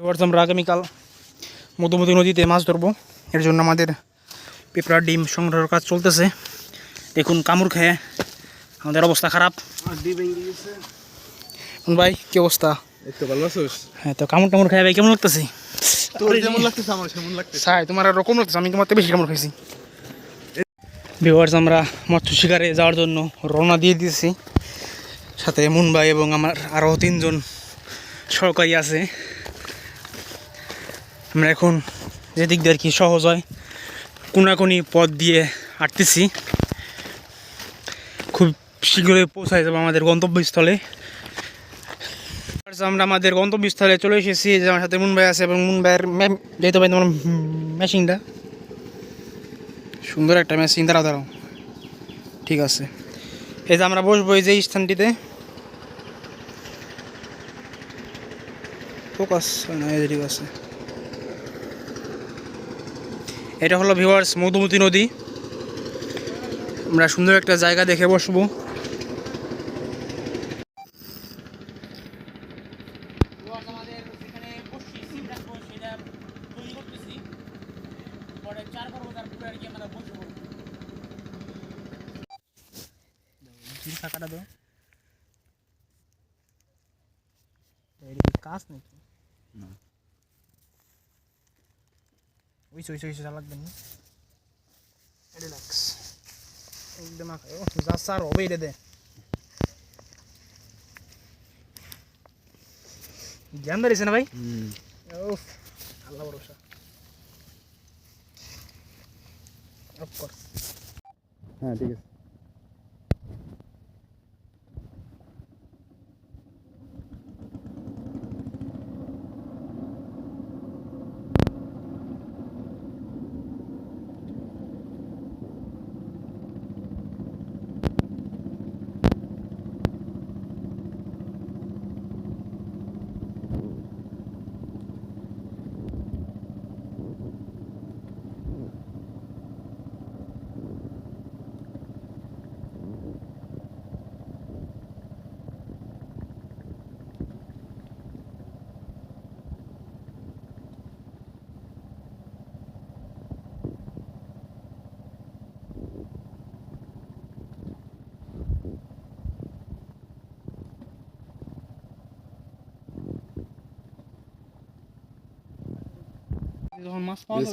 আমরা আগামীকাল মধুমতি নদীতে মাছ ধরবো। এর জন্য আমাদের পেঁপড়ার ডিম সংগ্রহের কাজ চলতেছে। দেখুন কামড় খেয়ে আমাদের অবস্থা খারাপ। ভাই কি অবস্থা? হ্যাঁ, তো কামড় টামড় খেয়ে ভাই কেমন লাগতেছে? তোমার আর রকম লাগতেছে, আমি তোমার বেশি কামড় খাইছি। ভিউয়ার্স, আমরা মৎস্য শিকারে যাওয়ার জন্য রওনা দিয়ে দিয়েছি। সাথে মুন ভাই এবং আমার আরও 3 জন সহকারী আছে। আমরা এখন যেদিক দিয়ে আর কি সহজ হয় কোনাকুনি পথ দিয়ে হাঁটতেছি। খুব শীঘ্রই পৌঁছায় যাবো আমাদের গন্তব্যস্থলে। আমরা আমাদের গন্তব্যস্থলে চলে এসেছি। যে আমার সাথে মুন ভাই আছে এবং মুন ভাইয়ের যেহেতু ভাই তোমার মেশিনটা সুন্দর একটা মেশিন। দাঁড়াও ঠিক আছে। এই যে আমরা বসবো এই যে স্থানটিতে। ফোকাস হয় না, ঠিক আছে। এটা হলো ভিউয়ার্স মধুমতি নদী। আমরা সুন্দর একটা জায়গা দেখে বসবো। কাজ নাকি লাগবে না। রিল্যাক্স একদম যা স্যার হবে এটা দে জ্ঞান ধরেছে না ভাই। আল্লাহ ভরসা। হ্যাঁ ঠিক আছে।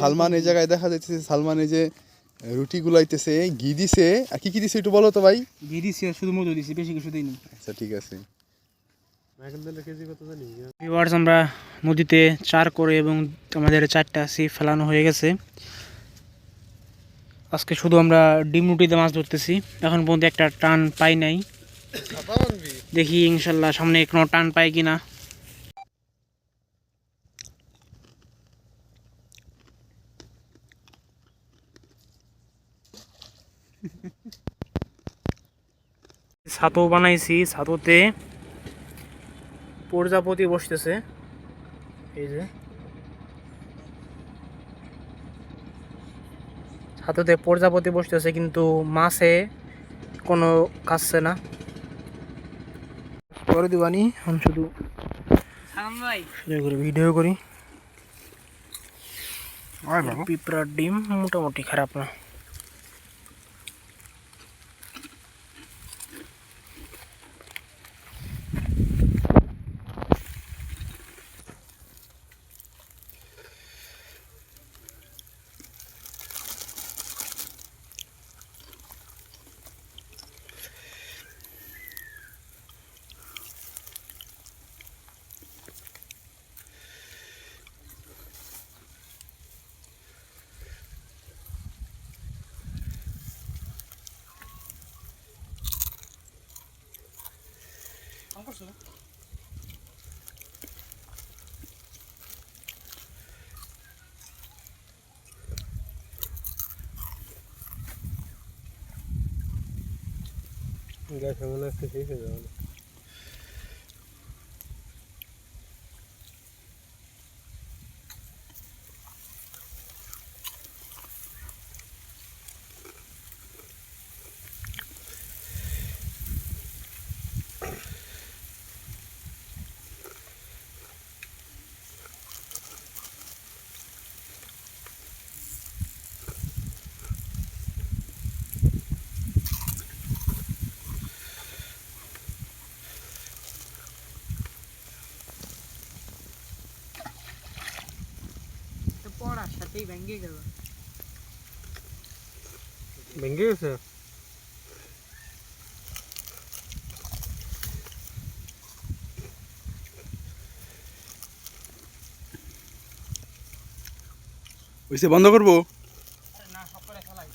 সালমান এই জায়গায় দেখা যাচ্ছে, সালমান এই যে রুটি গুলাইতেছে, ঘি দিছে আর কি কি দিছে একটু বলো তো ভাই। ঘি দিছে, শুধু মধু দিছি, বেশি কিছু দিইনি। আচ্ছা ঠিক আছে। ভিউয়ার্স, আমরা নদীতে 4 করে এবং আমাদের 4টা ছিপ ফেলানো হয়ে গেছে। আজকে শুধু আমরা ডিম রুটিতে মাছ ধরতেছি। এখন পর্যন্ত একটা টান পাই নাই। দেখি ইনশাল্লাহ সামনে কোনো টান পাই কিনা। ছাতু বানাইছি, ছাতুতে প্রজাপতি বসতেছে। এই যে ছাতুতে প্রজাপতি বসতেছে, কিন্তু মাছে কোনো কাছে না। করে দিবানি আমি শুধু ভিডিও করি। পিঁপড়ার ডিম মোটামুটি খারাপ না। মনে হচ্ছে শেষ হয়ে যাবে। সাথেই ভেঙে গেল। ভেঙে গেছে। হইছে বন্ধ করবো? না, সব করে ফেলাই।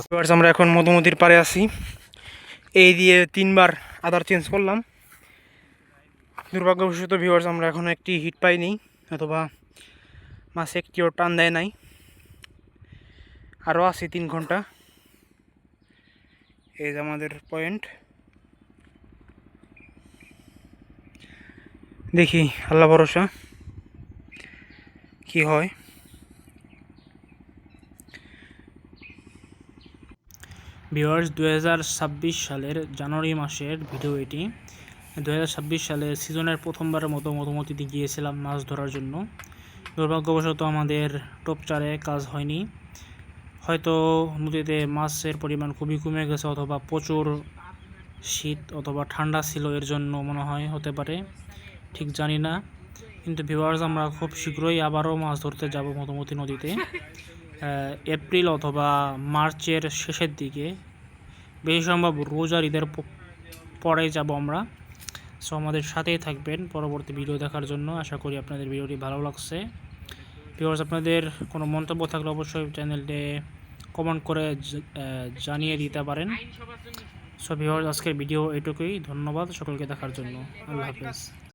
ভিউয়ার্স, আমরা এখন মধুমতির পাড়ে আছি। এই দিয়ে 3বার আদার চেঞ্জ করলাম। দুর্ভাগ্যবশত ভিউয়ার্স, আমরা এখন একটি হিট পাইনি, অথবা মাছ একটিও টান দেয় নাই। আরও আছি 3 ঘন্টা। এই যে আমাদের পয়েন্ট। দেখি আল্লাহ ভরসা কি হয়। ভিউয়ার্স, 2026 সালের জানুয়ারি মাসের ভিডিও এটি। 2026 সালে সিজনের প্রথমবারের মতো মধুমতিতে গিয়েছিলাম মাছ ধরার জন্য। দুর্ভাগ্যবশত আমাদের টোপচারে কাজ হয়নি। হয়তো নদীতে মাছের পরিমাণ খুবই কমে গেছে, অথবা প্রচুর শীত অথবা ঠান্ডা ছিল, এর জন্য মনে হয়, হতে পারে, ঠিক জানি না। কিন্তু ভিউয়ার্স, আমরা খুব শীঘ্রই আবারও মাছ ধরতে যাব মধুমতি নদীতে। এপ্রিল অথবা মার্চের শেষের দিকে, বেশি সম্ভব রোজার ঈদের পরে যাব আমরা। সো আমাদের সাথেই থাকবেন পরবর্তী ভিডিও দেখার জন্য। আশা করি আপনাদের ভিডিওটি ভালো লাগছে। ভিউয়ার্স, আপনাদের কোনো মন্তব্য থাকলে অবশ্যই চ্যানেলটি কমেন্ট করে জানিয়ে দিতে পারেন। সো ভিউয়ার্স, আজকের ভিডিও এটুকুই। ধন্যবাদ সকলকে দেখার জন্য। আল্লাহ হাফেজ।